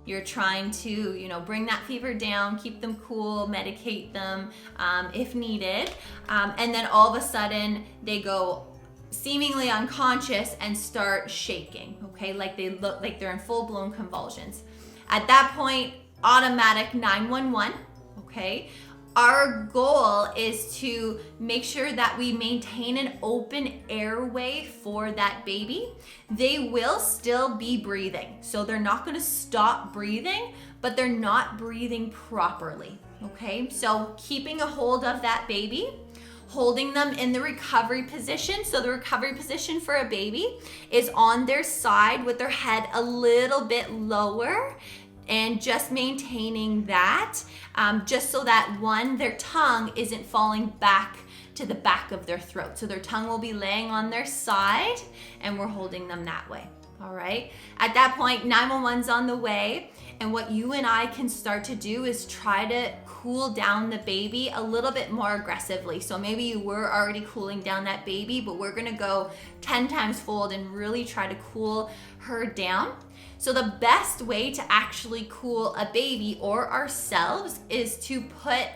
You're trying to, bring that fever down, keep them cool, medicate them if needed. And then all of a sudden they go seemingly unconscious and start shaking, okay? Like they look like they're in full-blown convulsions. At that point, automatic 911, okay? Our goal is to make sure that we maintain an open airway for that baby. They will still be breathing. So they're not gonna stop breathing, but they're not breathing properly, okay? So keeping a hold of that baby, holding them in the recovery position. So the recovery position for a baby is on their side with their head a little bit lower, and just maintaining that, just so that their tongue isn't falling back to the back of their throat. So their tongue will be laying on their side and we're holding them that way, all right? At that point, 911's on the way, and what you and I can start to do is try to cool down the baby a little bit more aggressively. So maybe you were already cooling down that baby, but we're gonna go 10 times fold and really try to cool her down. So the best way to actually cool a baby or ourselves is to put,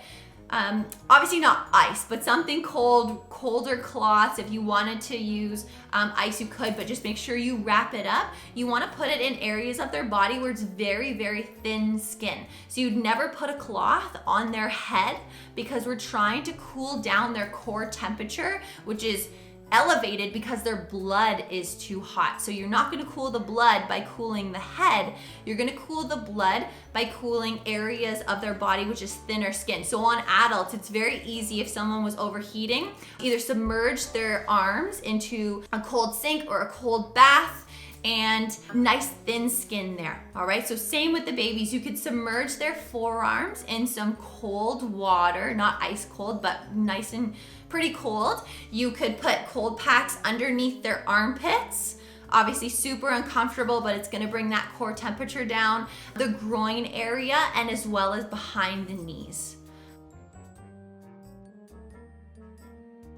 obviously not ice, but something cold, colder cloths. If you wanted to use ice, you could, but just make sure you wrap it up. You wanna put it in areas of their body where it's very, very thin skin. So you'd never put a cloth on their head because we're trying to cool down their core temperature, which is elevated because their blood is too hot. So you're not going to cool the blood by cooling the head. You're going to cool the blood by cooling areas of their body, which is thinner skin. So on adults, it's very easy if someone was overheating, either submerge their arms into a cold sink or a cold bath, and nice thin skin there, all right? So same with the babies. You could submerge their forearms in some cold water, not ice cold, but nice and pretty cold. You could put cold packs underneath their armpits. Obviously super uncomfortable, but it's gonna bring that core temperature down, the groin area, and as well as behind the knees.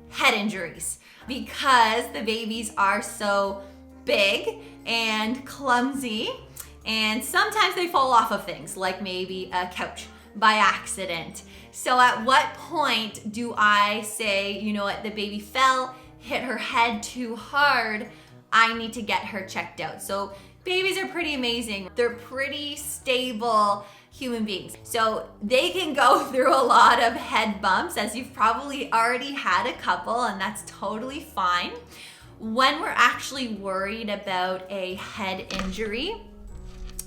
Head injuries. Because the babies are so big and clumsy, and sometimes they fall off of things, like maybe a couch by accident. So at what point do I say, you know what, the baby fell, hit her head too hard, I need to get her checked out? So babies are pretty amazing. They're pretty stable human beings. So they can go through a lot of head bumps, as you've probably already had a couple, and that's totally fine. When we're actually worried about a head injury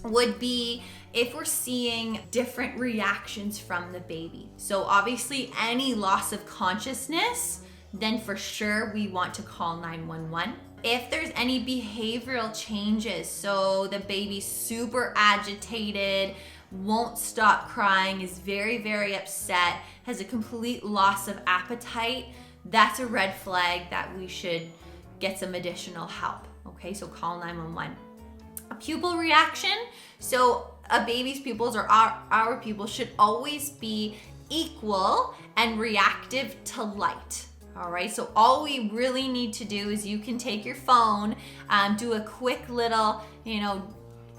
would be if we're seeing different reactions from the baby. So obviously any loss of consciousness, then for sure we want to call 911. If there's any behavioral changes, so the baby's super agitated, won't stop crying, is very, very upset, has a complete loss of appetite, that's a red flag that we should get some additional help, okay? So call 911. A pupil reaction, so a baby's pupils or our pupils should always be equal and reactive to light, all right? So all we really need to do is you can take your phone, do a quick little,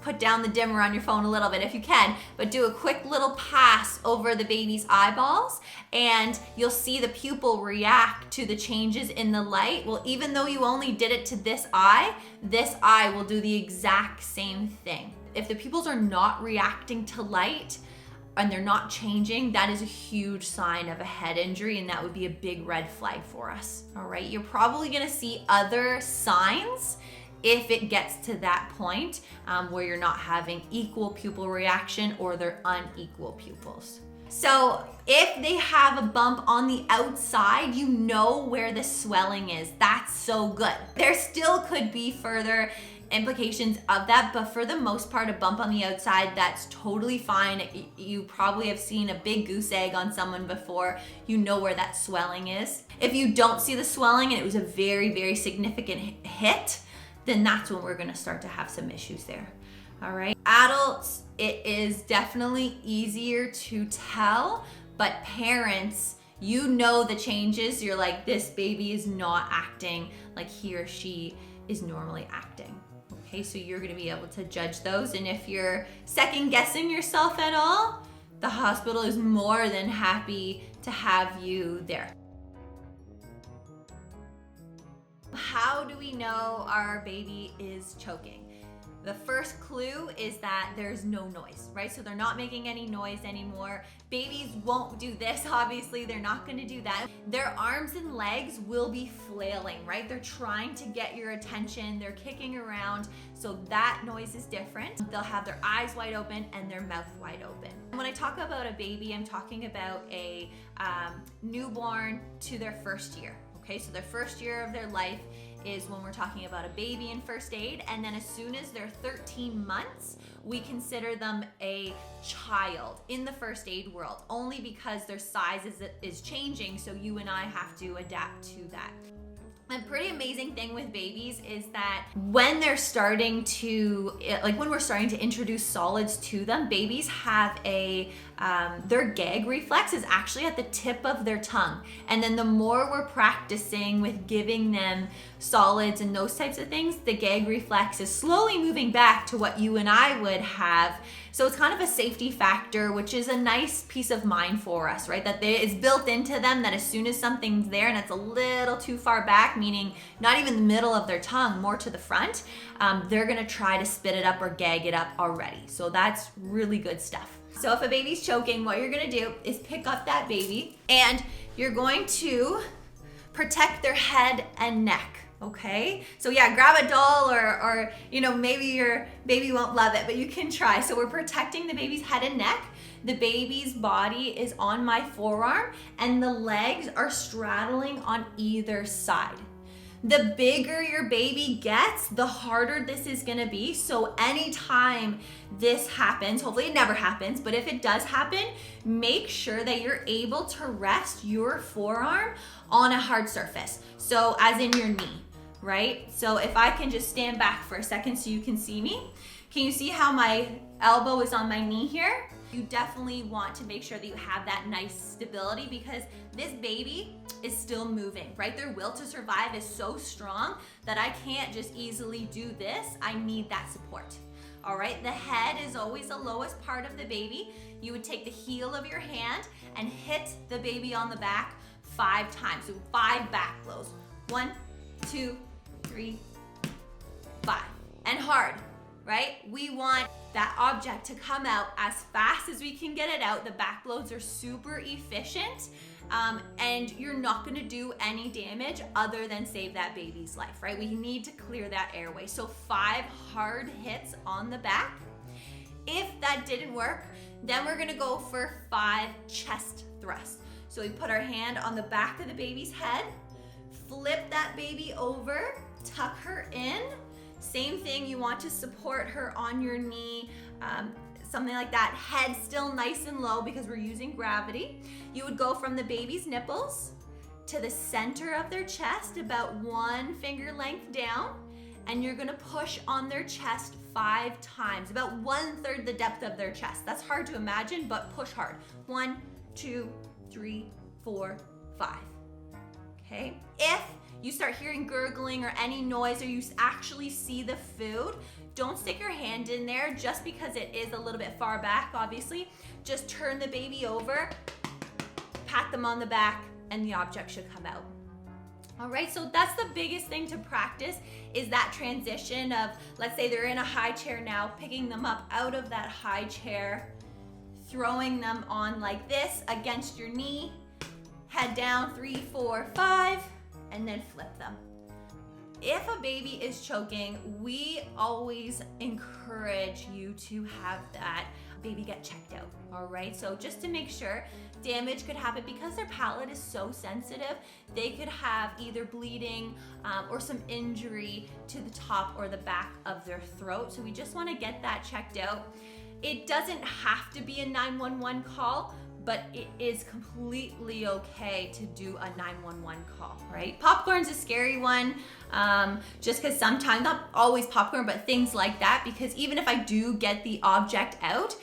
put down the dimmer on your phone a little bit if you can, but do a quick little pass over the baby's eyeballs and you'll see the pupil react to the changes in the light. Well, even though you only did it to this eye will do the exact same thing. If the pupils are not reacting to light and they're not changing, that is a huge sign of a head injury, and that would be a big red flag for us, all right? You're probably gonna see other signs if it gets to that point where you're not having equal pupil reaction or they're unequal pupils. So if they have a bump on the outside, you know where the swelling is. That's so good. There still could be further implications of that, but for the most part, a bump on the outside, that's totally fine. You probably have seen a big goose egg on someone before. You know where that swelling is. If you don't see the swelling and it was a very, very significant hit, then that's when we're gonna start to have some issues there, all right? Adults, it is definitely easier to tell, but parents, you know the changes. You're like, this baby is not acting like he or she is normally acting, Okay, so you're gonna be able to judge those. And if you're second guessing yourself at all, the hospital is more than happy to have you there. How do we know our baby is choking? The first clue is that there's no noise, right? So they're not making any noise anymore. Babies won't do this, obviously. They're not gonna do that. Their arms and legs will be flailing, right? They're trying to get your attention. They're kicking around. So that noise is different. They'll have their eyes wide open and their mouth wide open. When I talk about a baby, I'm talking about a newborn to their first year. Okay, so their first year of their life is when we're talking about a baby in first aid, and then as soon as they're 13 months, we consider them a child in the first aid world, only because their size is changing, so you and I have to adapt to that. A pretty amazing thing with babies is that when they're starting to, when we're starting to introduce solids to them, babies have their gag reflex is actually at the tip of their tongue. And then the more we're practicing with giving them solids and those types of things, the gag reflex is slowly moving back to what you and I would have. So it's kind of a safety factor, which is a nice peace of mind for us, right? That it's built into them that as soon as something's there and it's a little too far back, meaning not even the middle of their tongue, more to the front, they're gonna try to spit it up or gag it up already. So that's really good stuff. So if a baby's choking, what you're gonna do is pick up that baby and you're going to protect their head and neck. Okay, so yeah, grab a doll or maybe your baby won't love it, but you can try. So we're protecting the baby's head and neck. The baby's body is on my forearm and the legs are straddling on either side. The bigger your baby gets, the harder this is gonna be. So anytime this happens, hopefully it never happens, but if it does happen, make sure that you're able to rest your forearm on a hard surface. So as in your knee, right? So if I can just stand back for a second so you can see me. Can you see how my elbow is on my knee here? You definitely want to make sure that you have that nice stability because this baby is still moving, right? Their will to survive is so strong that I can't just easily do this. I need that support. All right, the head is always the lowest part of the baby. You would take the heel of your hand and hit the baby on the back 5 times. So 5 back blows. 1, 2, 3, 5. And hard, right? We want that object to come out as fast as we can get it out. The back blows are super efficient, and you're not gonna do any damage other than save that baby's life, right? We need to clear that airway. So 5 hard hits on the back. If that didn't work, then we're gonna go for 5 chest thrusts. So we put our hand on the back of the baby's head, flip that baby over, tuck her in. Same thing, you want to support her on your knee, something like that. Head still nice and low because we're using gravity. You would go from the baby's nipples to the center of their chest, about 1 finger length down, and you're gonna push on their chest 5 times, about 1/3 the depth of their chest. That's hard to imagine, but push hard. 1, 2, 3, 4, 5. Okay? If you start hearing gurgling or any noise or you actually see the food, don't stick your hand in there just because it is a little bit far back, obviously. Just turn the baby over, pat them on the back, and the object should come out. All right, so that's the biggest thing to practice is that transition of, let's say they're in a high chair now, picking them up out of that high chair, throwing them on like this against your knee, head down 3, 4, 5, and then flip them. If a baby is choking, we always encourage you to have that baby get checked out, all right? So just to make sure, damage could happen because their palate is so sensitive, they could have either bleeding or some injury to the top or the back of their throat. So we just wanna get that checked out. It doesn't have to be a 911 call, but it is completely okay to do a 911 call, right? Popcorn's a scary one, just because sometimes, not always popcorn, but things like that, because even if I do get the object out,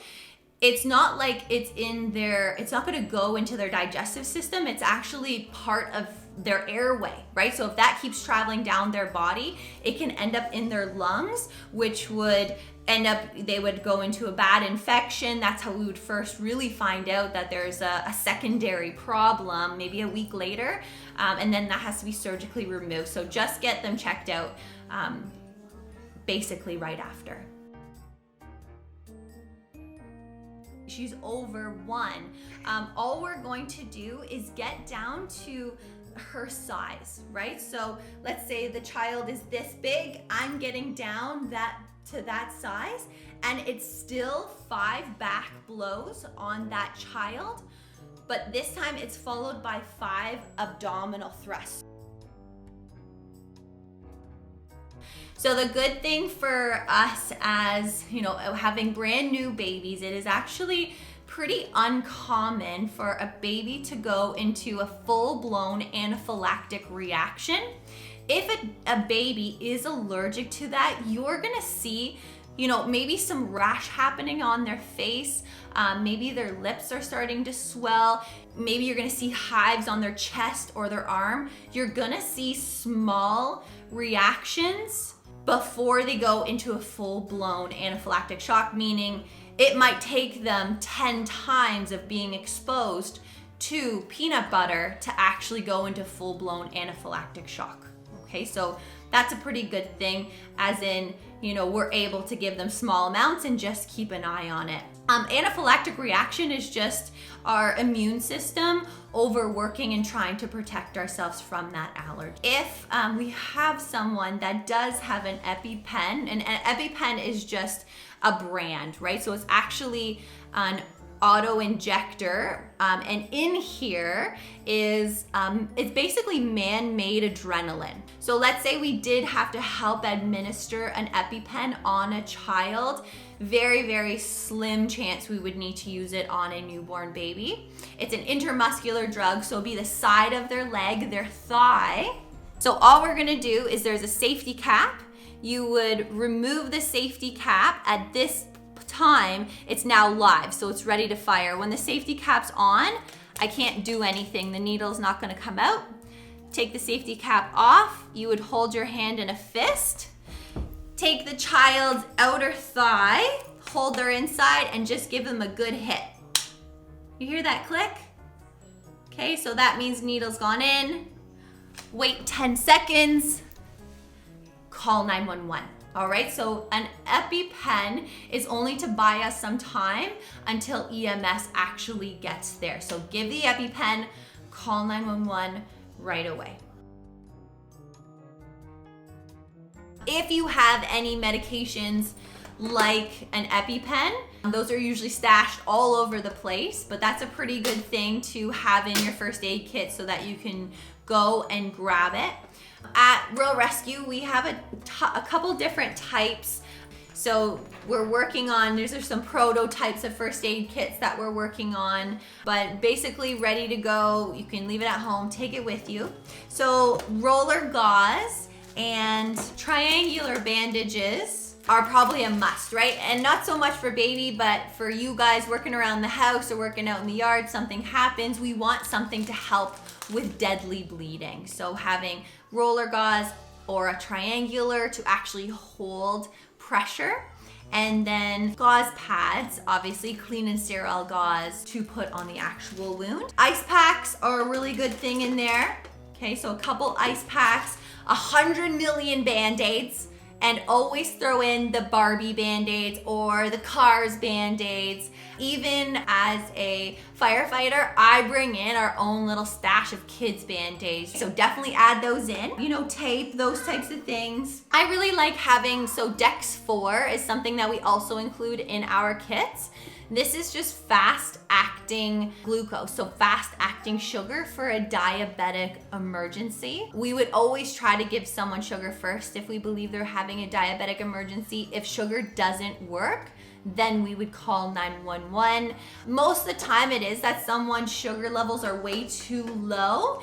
it's not like it's in their, it's not gonna go into their digestive system. It's actually part of their airway, right? So if that keeps traveling down their body, it can end up in their lungs, which would end up, they would go into a bad infection. That's how we would first really find out that there's a secondary problem, maybe a week later, and then that has to be surgically removed. So just get them checked out basically right after. She's over 1. All we're going to do is get down to her size, right? So let's say the child is this big, I'm getting down to that size, and it's still 5 back blows on that child, but this time it's followed by 5 abdominal thrusts. So the good thing for us, as you know, having brand new babies, it is actually pretty uncommon for a baby to go into a full-blown anaphylactic reaction. If a baby is allergic to that, you're gonna see, you know, maybe some rash happening on their face, maybe their lips are starting to swell, maybe you're gonna see hives on their chest or their arm. You're gonna see small reactions before they go into a full-blown anaphylactic shock, meaning it might take them 10 times of being exposed to peanut butter to actually go into full-blown anaphylactic shock. Okay, so that's a pretty good thing, as in, you know, we're able to give them small amounts and just keep an eye on it. Anaphylactic reaction is just our immune system overworking and trying to protect ourselves from that allergy. If we have someone that does have an EpiPen, and an EpiPen is just a brand, right? So it's actually an auto injector, and in here is it's basically man-made adrenaline. So let's say we did have to help administer an EpiPen on a child, very, very slim chance we would need to use it on a newborn baby. It's an intramuscular drug, so it'll be the side of their leg, their thigh. So all we're gonna do is, there's a safety cap. You would remove the safety cap. At this time, it's now live, so it's ready to fire. When the safety cap's on, I can't do anything. The needle's not gonna come out. Take the safety cap off. You would hold your hand in a fist. Take the child's outer thigh, hold their inside, and just give them a good hit. You hear that click? Okay, so that means needle's gone in. Wait 10 seconds. Call 911. All right, so an EpiPen is only to buy us some time until EMS actually gets there. So give the EpiPen, call 911 right away. If you have any medications like an EpiPen, those are usually stashed all over the place, but that's a pretty good thing to have in your first aid kit so that you can go and grab it. At Rural Rescue, we have a couple different types. So we're working on, these are some prototypes of first aid kits that we're working on, but basically ready to go. You can leave it at home, take it with you. So roller gauze and triangular bandages are probably a must, right? And not so much for baby, but for you guys working around the house or working out in the yard, something happens, we want something to help with deadly bleeding. So having roller gauze or a triangular to actually hold pressure, and then gauze pads, obviously clean and sterile gauze to put on the actual wound. Ice packs are a really good thing in there. Okay, so a couple ice packs, 100 million Band-Aids, and always throw in the Barbie Band-Aids or the Cars Band-Aids. Even as a firefighter, I bring in our own little stash of kids Band-Aids. So definitely add those in. You know, tape, those types of things. I really like having, so Dex 4 is something that we also include in our kits. This is just fast-acting glucose, so fast-acting sugar for a diabetic emergency. We would always try to give someone sugar first if we believe they're having a diabetic emergency. If sugar doesn't work, then we would call 911. Most of the time it is that someone's sugar levels are way too low,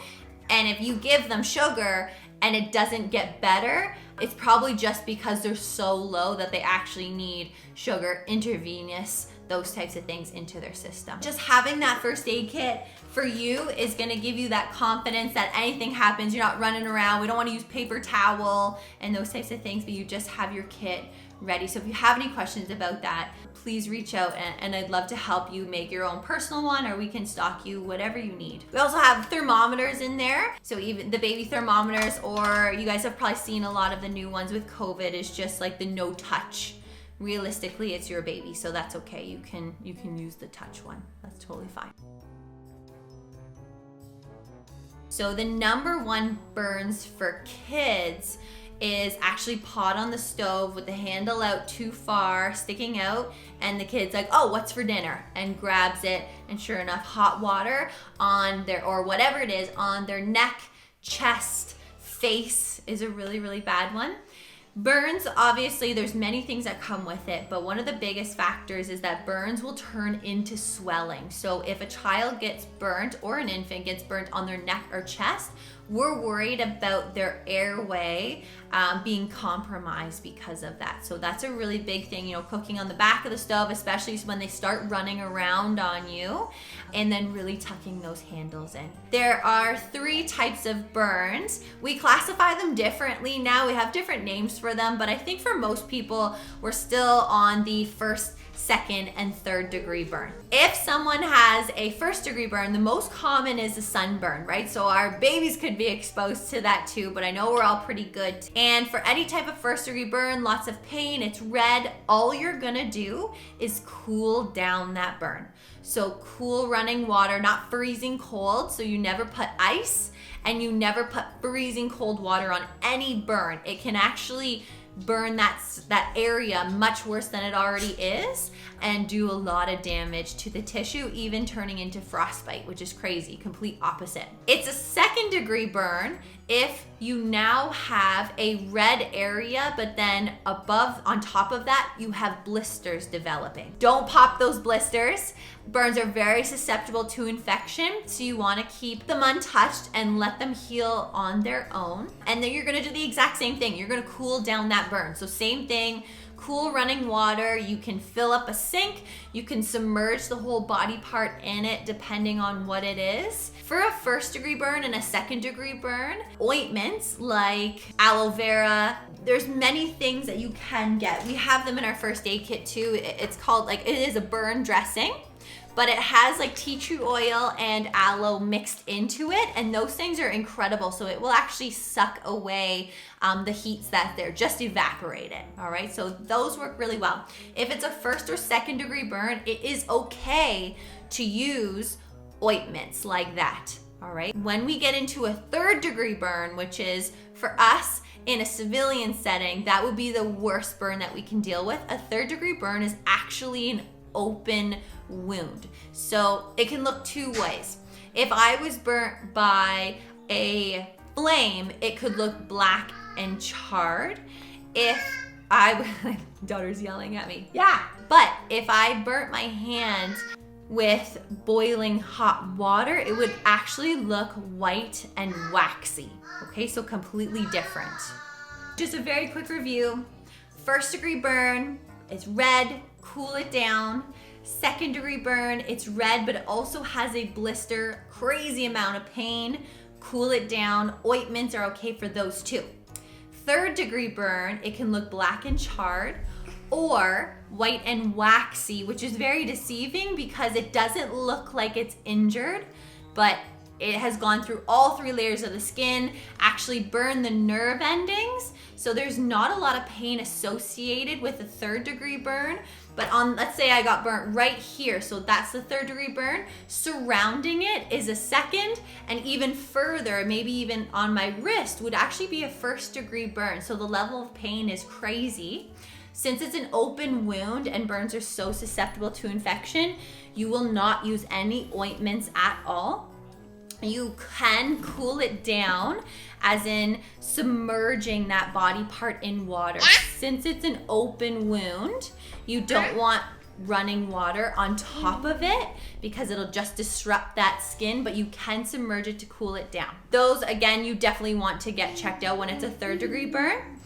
and if you give them sugar and it doesn't get better, it's probably just because they're so low that they actually need sugar intravenous those types of things into their system. Just having that first aid kit for you is gonna give you that confidence that anything happens, you're not running around. We don't wanna use paper towel and those types of things, but you just have your kit ready. So if you have any questions about that, please reach out and I'd love to help you make your own personal one, or we can stock you whatever you need. We also have thermometers in there. So even the baby thermometers, or you guys have probably seen a lot of the new ones with COVID, is just like the no touch. Realistically, it's your baby, so that's okay. You can use the touch one. That's totally fine. So the number one burns for kids is actually pot on the stove with the handle out too far, sticking out, and the kid's like, oh, what's for dinner? And grabs it, and sure enough, hot water on their, or whatever it is, on their neck, chest, face is a really, really bad one. Burns, obviously, there's many things that come with it, but one of the biggest factors is that burns will turn into swelling. So if a child gets burnt, or an infant gets burnt on their neck or chest, we're worried about their airway being compromised because of that. So that's a really big thing, you know, cooking on the back of the stove, especially when they start running around on you, and then really tucking those handles in. There are 3 types of burns. We classify them differently now. We have different names for them, but I think for most people, we're still on the first, second, and third degree burn. If someone has a first degree burn, the most common is a sunburn, right? So our babies could be exposed to that too, but I know we're all pretty good. And for any type of first degree burn, lots of pain, it's red, all you're gonna do is cool down that burn. So cool running water, not freezing cold, so you never put ice, and you never put freezing cold water on any burn. It can actually burn that area much worse than it already is, and do a lot of damage to the tissue, even turning into frostbite, which is crazy, complete opposite. It's a second degree burn if you now have a red area, but then above, on top of that, you have blisters developing. Don't pop those blisters. Burns are very susceptible to infection, so you wanna keep them untouched and let them heal on their own. And then you're gonna do the exact same thing. You're gonna cool down that burn. So same thing, cool running water. You can fill up a sink. You can submerge the whole body part in it depending on what it is. For a first degree burn and a second degree burn, ointments like aloe vera, there's many things that you can get. We have them in our first aid kit too. It's called, like, it is a burn dressing, but it has like tea tree oil and aloe mixed into it, and those things are incredible. So it will actually suck away the heats that they're just evaporated. All right, so those work really well. If it's a first or second degree burn, it is okay to use ointments like that. All right, when we get into a third degree burn, which is for us in a civilian setting, that would be the worst burn that we can deal with. A third degree burn is actually an open wound. So it can look 2 ways. If I was burnt by a flame, it could look black and charred. If my daughter's yelling at me. Yeah. But if I burnt my hand with boiling hot water, it would actually look white and waxy. Okay, so completely different. Just a very quick review. First degree burn, it's red, cool it down. Second degree burn, it's red, but it also has a blister, crazy amount of pain, cool it down. Ointments are okay for those too. Third degree burn, it can look black and charred, or white and waxy, which is very deceiving because it doesn't look like it's injured, but it has gone through all 3 layers of the skin, actually burned the nerve endings. So there's not a lot of pain associated with a third degree burn, but on, let's say I got burnt right here, so that's the third degree burn. Surrounding it is a second, and even further, maybe even on my wrist, would actually be a first degree burn. So the level of pain is crazy. Since it's an open wound and burns are so susceptible to infection, you will not use any ointments at all. You can cool it down, as in submerging that body part in water. Since it's an open wound, you don't want running water on top of it because it'll just disrupt that skin, but you can submerge it to cool it down. Those, again, you definitely want to get checked out when it's a third degree burn.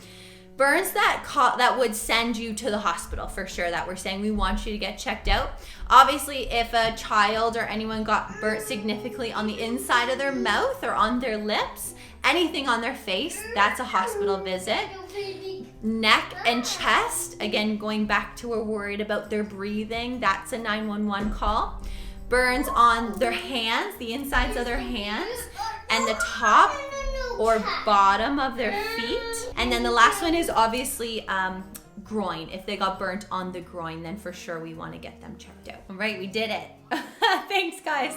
Burns that would send you to the hospital for sure, that we're saying we want you to get checked out. Obviously, if a child or anyone got burnt significantly on the inside of their mouth or on their lips, anything on their face, that's a hospital visit. Neck and chest, again, going back to we're worried about their breathing, that's a 911 call. Burns on their hands, the insides of their hands, and the top or bottom of their feet. And then the last one is obviously groin. If they got burnt on the groin, then for sure we want to get them checked out. All right, we did it. Thanks, guys.